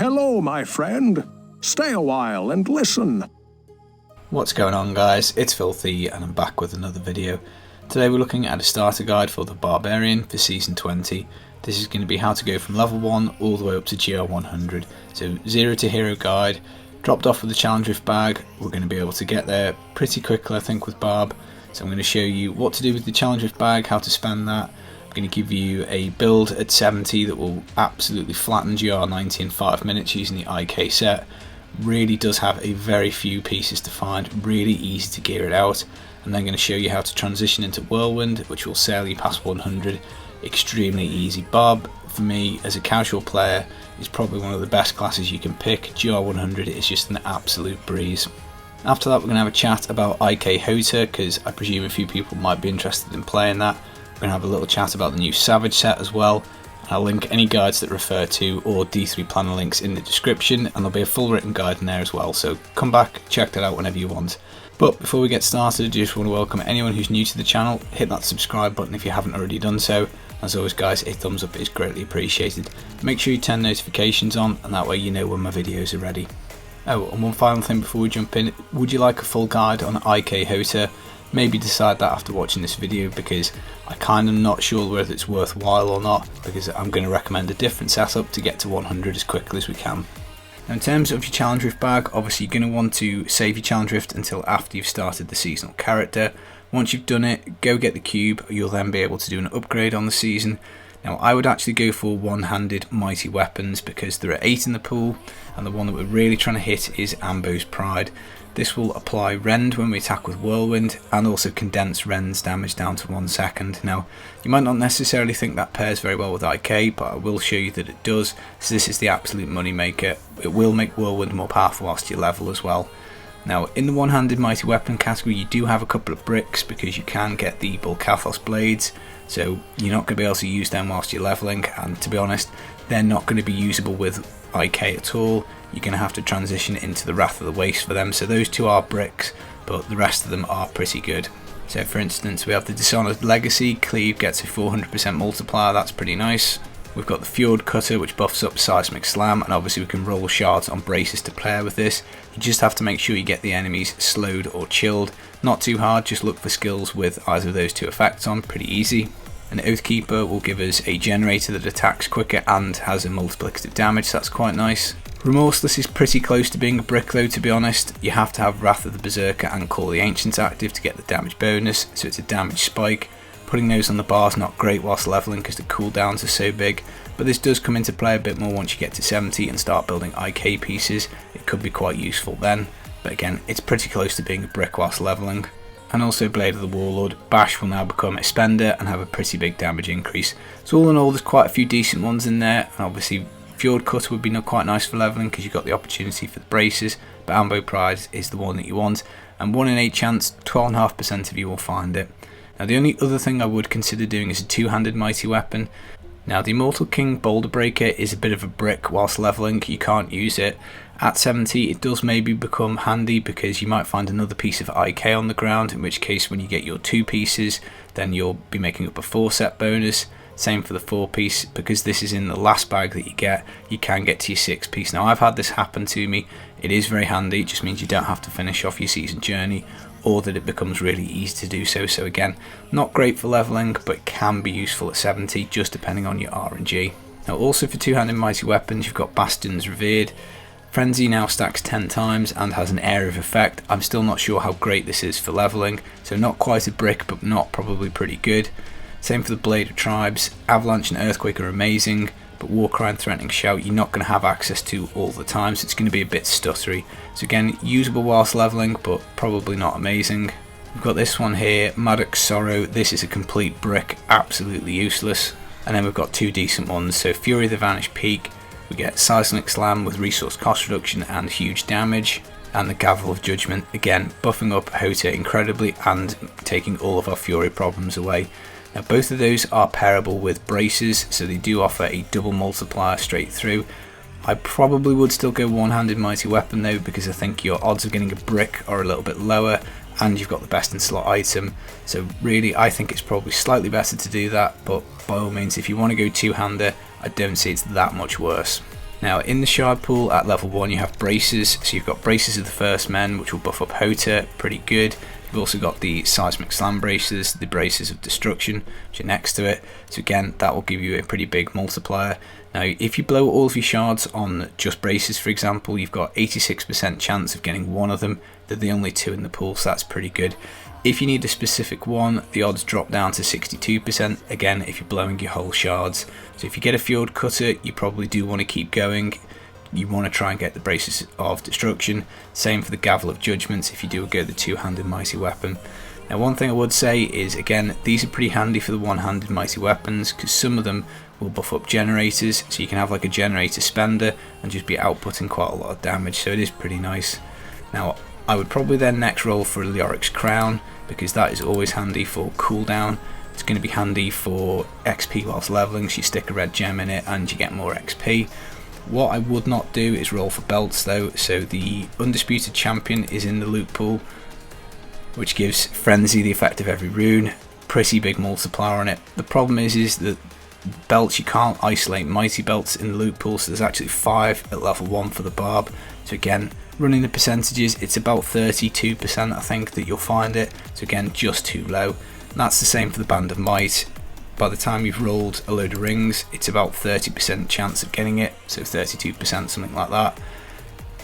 Hello, my friend. Stay a while and listen. What's going on, guys? It's Filthy and I'm back with another video. Today we're looking at a starter guide for the Barbarian for Season 20. This is going to be how to go from level 1 all the way up to GR100. So 0 to hero guide, dropped off with the challenge rift bag. We're going to be able to get there pretty quickly, I think, with Barb. So I'm going to show you what to do with the challenge rift bag, how to spend that. I'm going to give you a build at 70 that will absolutely flatten GR90 in 5 minutes using the IK set. Really does have a very few pieces to find, really easy to gear it out. And then going to show you how to transition into Whirlwind, which will sail you past 100. Extremely easy. Barb, for me as a casual player, is probably one of the best classes you can pick. GR100 is just an absolute breeze. After that, we're going to have a chat about IK Hota, because I presume a few people might be interested in playing that. We're going to have a little chat about the new Salvage set as well. I'll link any guides that refer to or D3 planner links in the description, and there'll be a full written guide in there as well, so come back, check that out whenever you want. But before we get started, I just want to welcome anyone who's new to the channel. Hit that subscribe button if you haven't already done so. As always, guys, a thumbs up is greatly appreciated. Make sure you turn notifications on, and that way you know when my videos are ready. Oh, and one final thing before we jump in, would you like a full guide on IK Hota? Maybe decide that after watching this video, because I kind of not sure whether it's worthwhile or not, because I'm going to recommend a different setup to get to 100 as quickly as we can. Now, in terms of your challenge rift bag, obviously you're going to want to save your challenge rift until after you've started the seasonal character. Once you've done it, go get the cube. You'll then be able to do an upgrade on the season. Now, I would actually go for one-handed mighty weapons, because there are 8 in the pool, and the one that we're really trying to hit is Ambo's Pride. This will apply rend when we attack with Whirlwind, and also condense rend's damage down to 1 second. Now, you might not necessarily think that pairs very well with IK, but I will show you that it does, so this is the absolute money maker. It will make Whirlwind more powerful whilst you level as well. Now, in the one-handed mighty weapon category, you do have a couple of bricks, because you can get the Bulkathos blades, so you're not going to be able to use them whilst you're leveling, and to be honest, they're not going to be usable with IK at all. You're going to have to transition into the Wrath of the Waste for them, so those two are bricks, but the rest of them are pretty good. So for instance, we have the Dishonored Legacy. Cleave gets a 400% multiplier, that's pretty nice. We've got the Fjord Cutter, which buffs up Seismic Slam, and obviously we can roll shards on braces to player with this. You just have to make sure you get the enemies slowed or chilled. Not too hard, just look for skills with either of those two effects on, pretty easy. An Oathkeeper will give us a generator that attacks quicker and has a multiplicative damage, so that's quite nice. Remorseless is pretty close to being a brick though, to be honest. You have to have Wrath of the Berserker and Call the Ancients active to get the damage bonus, so it's a damage spike. Putting those on the bar is not great whilst leveling because the cooldowns are so big, but this does come into play a bit more once you get to 70 and start building IK pieces. It could be quite useful then, but again, it's pretty close to being a brick whilst leveling. And also Blade of the Warlord. Bash will now become a spender and have a pretty big damage increase. So all in all, there's quite a few decent ones in there, and obviously Fjord Cutter would be quite nice for leveling because you've got the opportunity for the braces, but Ambo Pride is the one that you want, and 1 in 8 chance, 12.5% of you will find it. Now, the only other thing I would consider doing is a two-handed mighty weapon. Now, the Immortal King Boulder Breaker is a bit of a brick whilst leveling, you can't use it. At 70 it does maybe become handy because you might find another piece of IK on the ground, in which case when you get your 2 pieces then you'll be making up a 4 set bonus. Same for the 4 piece, because this is in the last bag that you get, you can get to your 6 piece. Now, I've had this happen to me, it is very handy, it just means you don't have to finish off your season journey, or that it becomes really easy to do so. So again, not great for leveling, but can be useful at 70, just depending on your RNG. Now, also for two-handed mighty weapons, you've got Bastions Revered. Frenzy now stacks 10 times and has an area of effect. I'm still not sure how great this is for leveling, so not quite a brick, but not probably pretty good. Same for the Blade of Tribes. Avalanche and Earthquake are amazing, but Warcry and Threatening Shout you're not going to have access to all the time, so it's going to be a bit stuttery. So again, usable whilst leveling, but probably not amazing. We've got this one here, Maddox Sorrow. This is a complete brick, absolutely useless. And then we've got 2 decent ones, so Fury of the Vanished Peak. We get Seismic Slam with resource cost reduction and huge damage. And the Gavel of Judgment, again, buffing up Hota incredibly and taking all of our Fury problems away. Now, both of those are pairable with braces, so they do offer a double multiplier straight through. I probably would still go one-handed mighty weapon though, because I think your odds of getting a brick are a little bit lower, and you've got the best in slot item. So really, I think it's probably slightly better to do that, but by all means, if you want to go two-hander, I don't see it's that much worse. Now in the shard pool at level 1 you have braces, so you've got braces of the first men which will buff up Hota, pretty good. You've also got the seismic slam braces, the braces of destruction which are next to it, so again that will give you a pretty big multiplier. Now if you blow all of your shards on just braces for example, you've got 86% chance of getting one of them. They're the only 2 in the pool, so that's pretty good. If you need a specific one, the odds drop down to 62%, again if you're blowing your whole shards. So if you get a fjord cutter, you probably do want to keep going. You want to try and get the braces of destruction. Same for the gavel of judgments if you do go the two-handed mighty weapon. Now one thing I would say is, again, these are pretty handy for the one-handed mighty weapons, because some of them will buff up generators, so you can have like a generator spender and just be outputting quite a lot of damage, so it is pretty nice. Now I would probably then next roll for a Leorics crown, because that is always handy for cooldown. It's going to be handy for XP whilst leveling, so you stick a red gem in it and you get more XP. What I would not do is roll for belts though, so the undisputed champion is in the loot pool, which gives frenzy the effect of every rune, pretty big multiplier on it. The problem is that belts, you can't isolate mighty belts in the loot pool, so there's actually 5 at level 1 for the barb. So again, running the percentages, it's about 32% I think that you'll find it, so again just too low. And that's the same for the band of might. By the time you've rolled a load of rings, it's about 30% chance of getting it, so 32%, something like that.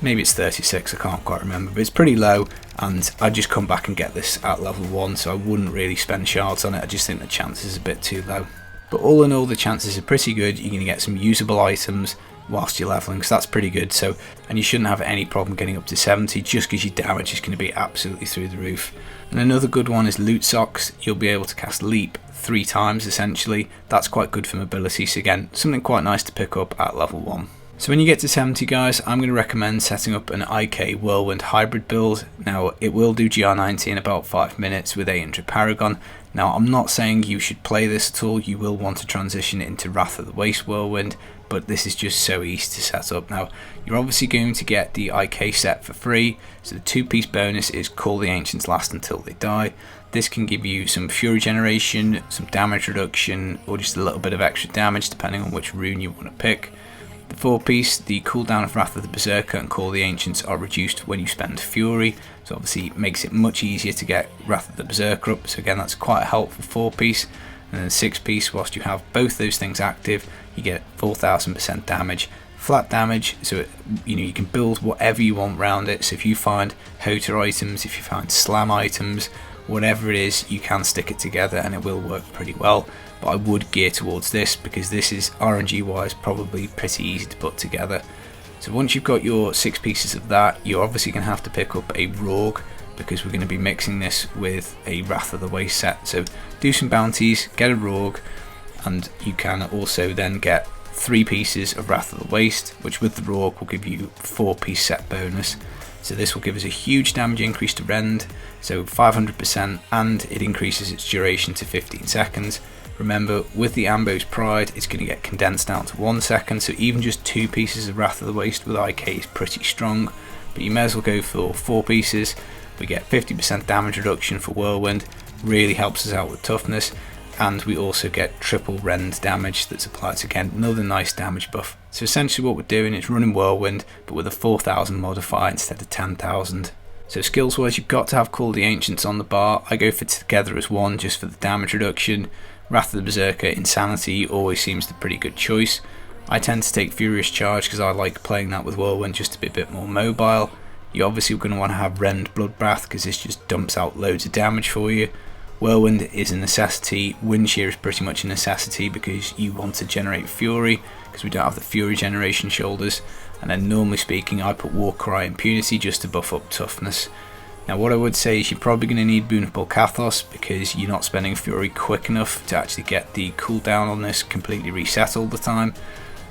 Maybe it's 36, I can't quite remember, but it's pretty low, and I'd just come back and get this at level 1, so I wouldn't really spend shards on it. I just think the chance is a bit too low. But all in all, the chances are pretty good. You're going to get some usable items whilst you're leveling, so that's pretty good. So, and you shouldn't have any problem getting up to 70, just because your damage is going to be absolutely through the roof. And another good one is loot socks. You'll be able to cast leap 3 times essentially. That's quite good for mobility, so again, something quite nice to pick up at level 1. So when you get to 70 guys, I'm going to recommend setting up an IK Whirlwind hybrid build. Now it will do GR90 in about 5 minutes with 800 Paragon. Now I'm not saying you should play this at all, you will want to transition it into Wrath of the Waste Whirlwind, but this is just so easy to set up. Now you're obviously going to get the IK set for free, so the 2-piece bonus is Call the Ancients Last Until They Die. This can give you some fury generation, some damage reduction, or just a little bit of extra damage depending on which rune you want to pick. The 4-piece, the cooldown of Wrath of the Berserker and Call the Ancients are reduced when you spend Fury, so obviously it makes it much easier to get Wrath of the Berserker up, so again that's quite a helpful 4-piece. And then 6-piece, whilst you have both those things active, you get 4000% damage, flat damage, so you can build whatever you want around it. So if you find Hota items, if you find slam items, whatever it is, you can stick it together and it will work pretty well. But I would gear towards this because this is RNG wise probably pretty easy to put together. So once you've got your 6 pieces of that, you're obviously going to have to pick up a RORG, because we're going to be mixing this with a Wrath of the Waste set. So do some bounties, get a RORG, and you can also then get 3 pieces of Wrath of the Waste, which with the RORG will give you 4-piece set bonus. So this will give us a huge damage increase to rend, so 500%, and it increases its duration to 15 seconds. Remember, with the Ambo's Pride, it's going to get condensed down to 1 second, so even just 2 pieces of Wrath of the Waste with IK is pretty strong, but you may as well go for 4 pieces. We get 50% damage reduction for Whirlwind, really helps us out with toughness, and we also get triple rend damage that's applied, to again another nice damage buff. So essentially what we're doing is running Whirlwind, but with a 4000 modifier instead of 10,000. So skills wise, you've got to have Call the Ancients on the bar. I go for Together as 1 just for the damage reduction. Wrath of the Berserker, Insanity always seems the pretty good choice. I tend to take Furious Charge because I like playing that with Whirlwind just to be a bit more mobile. You're obviously going to want to have Rend Bloodbath because this just dumps out loads of damage for you. Whirlwind is a necessity. Wind Shear is pretty much a necessity because you want to generate Fury, because we don't have the Fury generation shoulders. And then normally speaking, I put Warcry Impunity just to buff up toughness. Now what I would say is you're probably going to need Boon of Bolcathos because you're not spending Fury quick enough to actually get the cooldown on this completely reset all the time.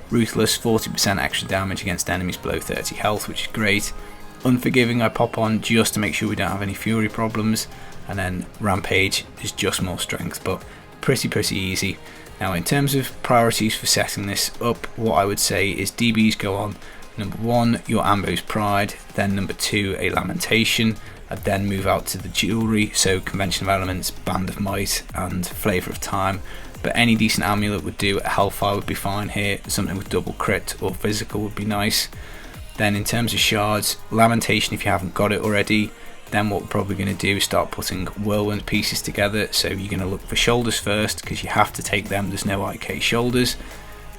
Ruthless, 40% extra damage against enemies below 30 health, which is great. Unforgiving I pop on just to make sure we don't have any Fury problems. And then Rampage is just more strength, but pretty easy. Now in terms of priorities for setting this up, what I would say is DBs go on number 1, your Ambo's Pride, then number 2, a Lamentation. I'd then move out to the jewellery, so Convention of Elements, Band of Might and Flavour of Time. but any decent amulet would do. A Hellfire would be fine here, something with double crit or physical would be nice. Then in terms of shards, Lamentation if you haven't got it already. Then what we're probably going to do is start putting whirlwind pieces together. So you're going to look for shoulders first, because you have to take them, there's no IK shoulders.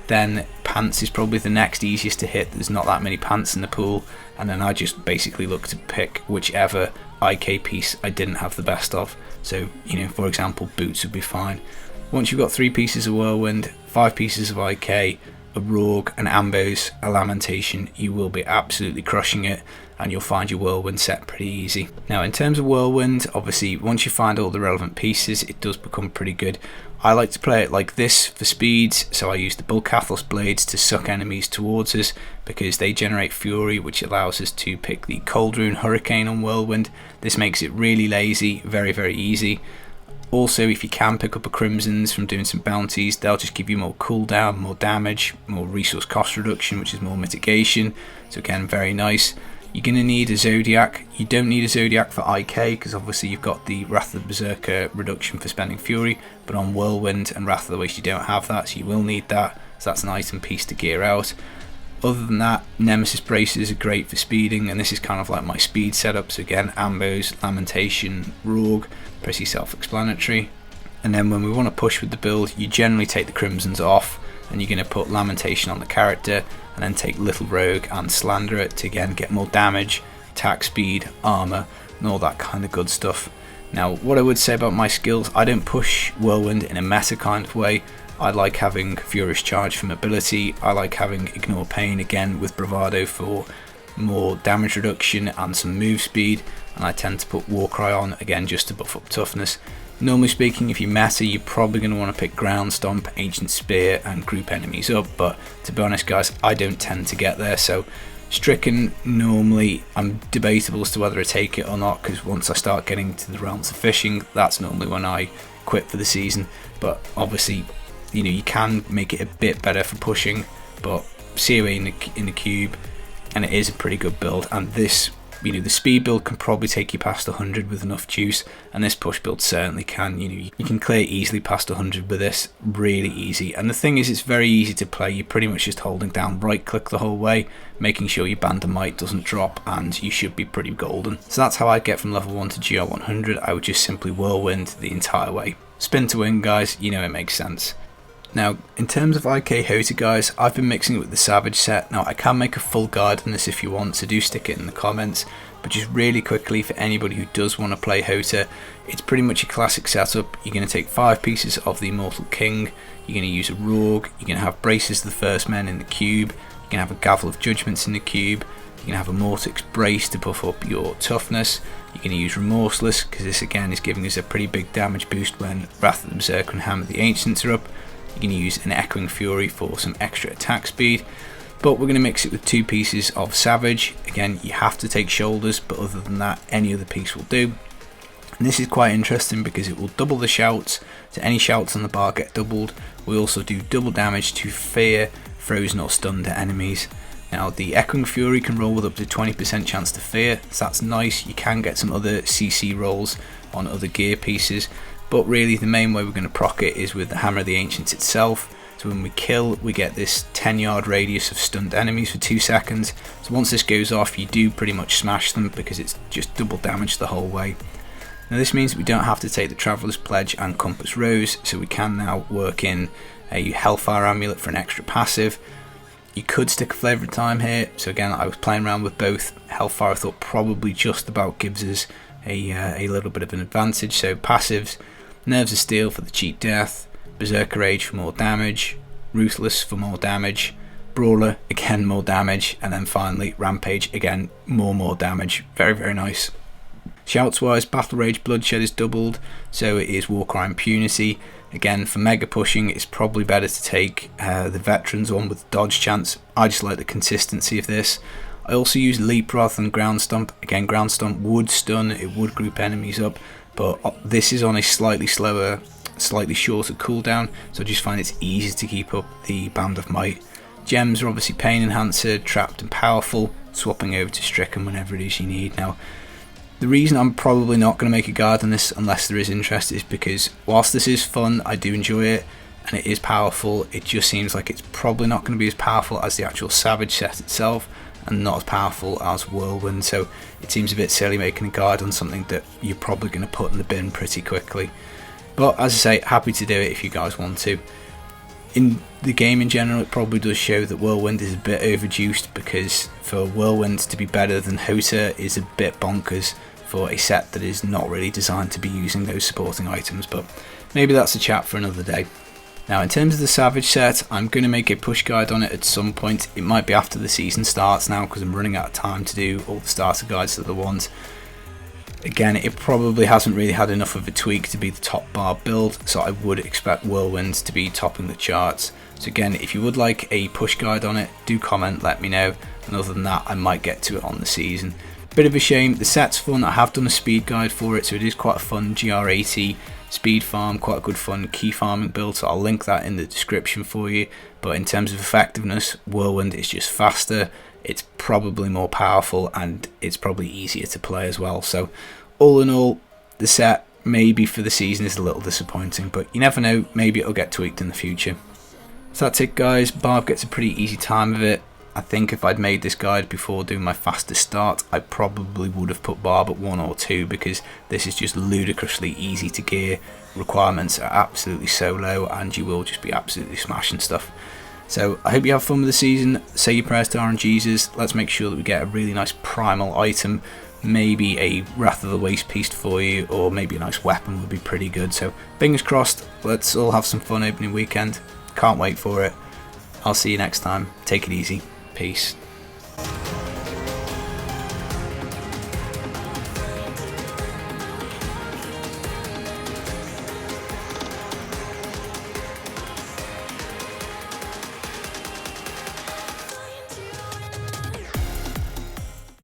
Then pants is probably the next easiest to hit, there's not that many pants in the pool. And then I just basically look to pick whichever IK piece I didn't have the best of. So, you know, for example, boots would be fine. Once you've got 3 pieces of whirlwind, 5 pieces of IK, a RORG, an Ambos, a Lamentation, you will be absolutely crushing it, and you'll find your whirlwind set pretty easy. Now in terms of whirlwind, obviously once you find all the relevant pieces, it does become pretty good. I like to play it like this for speeds, so I use the Bulkathos blades to suck enemies towards us, because they generate fury, which allows us to pick the Cold Rune Hurricane on whirlwind. This makes it really lazy, very easy. Also, if you can pick up a Crimsons from doing some bounties, they'll just give you more cooldown, more damage, more resource cost reduction, which is more mitigation. So again, very nice. You're going to need a Zodiac. You don't need a Zodiac for IK, because obviously you've got the Wrath of the Berserker reduction for spending Fury, but on Whirlwind and Wrath of the Waste you don't have that, so you will need that. So that's an item piece to gear out. Other than that, Nemesis braces are great for speeding, and this is kind of like my speed setup. So again, Ambos, Lamentation, RORG, pretty self-explanatory. And then when we want to push with the build, you generally take the Crimsons off, and you're going to put Lamentation on the character, and then take Little Rogue and Slanderer to again get more damage, attack speed, armor, and all that kind of good stuff. Now, what I would say about my skills, I don't push Whirlwind in a meta kind of way. I like having Furious Charge for mobility, I like having Ignore Pain again with Bravado for more damage reduction and some move speed, and I tend to put Warcry on again just to buff up toughness. Normally speaking, if you meta, you're probably going to want to pick Ground Stomp, Ancient Spear and group enemies up, but to be honest guys, I don't tend to get there. So Stricken, normally I'm debatable as to whether I take it or not, because once I start getting to the realms of fishing, that's normally when I quit for the season. But obviously, you know, you can make it a bit better for pushing, but COA in the cube, and it is a pretty good build. And this, you know, the speed build can probably take you past 100 with enough juice, and this push build certainly can. You know, you can clear easily past 100 with this, really easy. And the thing is, it's very easy to play. You're pretty much just holding down right click the whole way, making sure your Band of Might doesn't drop, and you should be pretty golden. So that's how I get from level 1 to GR100. I would just simply whirlwind the entire way. Spin to win, guys, you know it makes sense. Now, in terms of IK Hota, guys, I've been mixing it with the Salvage set. Now, I can make a full guide on this if you want, so do stick it in the comments. But just really quickly, for anybody who does want to play Hota, it's pretty much a classic setup. You're going to take 5 pieces of the Immortal King, you're going to use a RORG, you're going to have Braces of the First Men in the cube, you're going to have a Gavel of Judgments in the cube, you're going to have a Mortix Brace to buff up your toughness, you're going to use Remorseless, because this again is giving us a pretty big damage boost when Wrath of the Berserker and Hammer of the Ancients are up. You're going to use an Echoing Fury for some extra attack speed, but we're going to mix it with 2 pieces of Savage. Again, you have to take shoulders, but other than that, any other piece will do. And this is quite interesting because it will double the shouts, so any shouts on the bar get doubled. We also do double damage to fear, frozen or stunned enemies. Now, the Echoing Fury can roll with up to 20% chance to fear, so that's nice. You can get some other CC rolls on other gear pieces, but really the main way we're going to proc it is with the Hammer of the Ancients itself. So when we kill, we get this 10-yard radius of stunned enemies for 2 seconds. So once this goes off, you do pretty much smash them because it's just double damage the whole way. Now this means we don't have to take the Traveller's Pledge and Compass Rose, so we can now work in a Hellfire amulet for an extra passive. You could stick a Flavor of Time here, so again I was playing around with both. Hellfire I thought probably just about gives us a little bit of an advantage. So passives, Nerves of Steel for the cheat death, Berserker Rage for more damage, Ruthless for more damage, Brawler again more damage, and then finally Rampage again more damage. Very nice. Shouts wise, Battle Rage Bloodshed is doubled, so it is Warcry Impunity. Again, for mega pushing, it's probably better to take the Veterans one with dodge chance. I just like the consistency of this. I also use Leap rather than Ground Stomp. Again, Ground Stomp would stun, it would group enemies up, but this is on a slightly slower, slightly shorter cooldown, so I just find it's easy to keep up the Band of Might. Gems are obviously Pain Enhancer, Trapped and Powerful, swapping over to Stricken whenever it is you need. Now, the reason I'm probably not going to make a guide on this unless there is interest is because whilst this is fun, I do enjoy it, and it is powerful. It just seems like it's probably not going to be as powerful as the actual Savage set itself, and not as powerful as Whirlwind, so it seems a bit silly making a guide on something that you're probably going to put in the bin pretty quickly. But as I say, happy to do it if you guys want to. In the game in general, it probably does show that Whirlwind is a bit overjuiced, because for Whirlwind to be better than Hota is a bit bonkers for a set that is not really designed to be using those supporting items, but maybe that's a chat for another day. Now, in terms of the Savage set, I'm going to make a push guide on it at some point. It might be after the season starts now, because I'm running out of time to do all the starter guides that I want. Again, it probably hasn't really had enough of a tweak to be the top bar build, so I would expect Whirlwind to be topping the charts. So again, if you would like a push guide on it, do comment, let me know, and other than that, I might get to it on the season. Bit of a shame, the set's fun. I have done a speed guide for it, so it is quite a fun GR80 speed farm, quite a good fun key farming build, so I'll link that in the description for you. But in terms of effectiveness, Whirlwind is just faster, it's probably more powerful, and it's probably easier to play as well. So all in all, the set maybe for the season is a little disappointing, but you never know, maybe it'll get tweaked in the future. So that's it guys, Barb gets a pretty easy time of it. I think if I'd made this guide before doing my fastest start, I probably would have put Barb at 1 or 2, because this is just ludicrously easy to gear. Requirements are absolutely so low, and you will just be absolutely smashing stuff. So I hope you have fun with the season. Say your prayers to RNGs. Let's make sure that we get a really nice primal item, maybe a Wrath of the Waste Beast for you, or maybe a nice weapon would be pretty good. So fingers crossed, let's all have some fun opening weekend. Can't wait for it. I'll see you next time. Take it easy. Peace.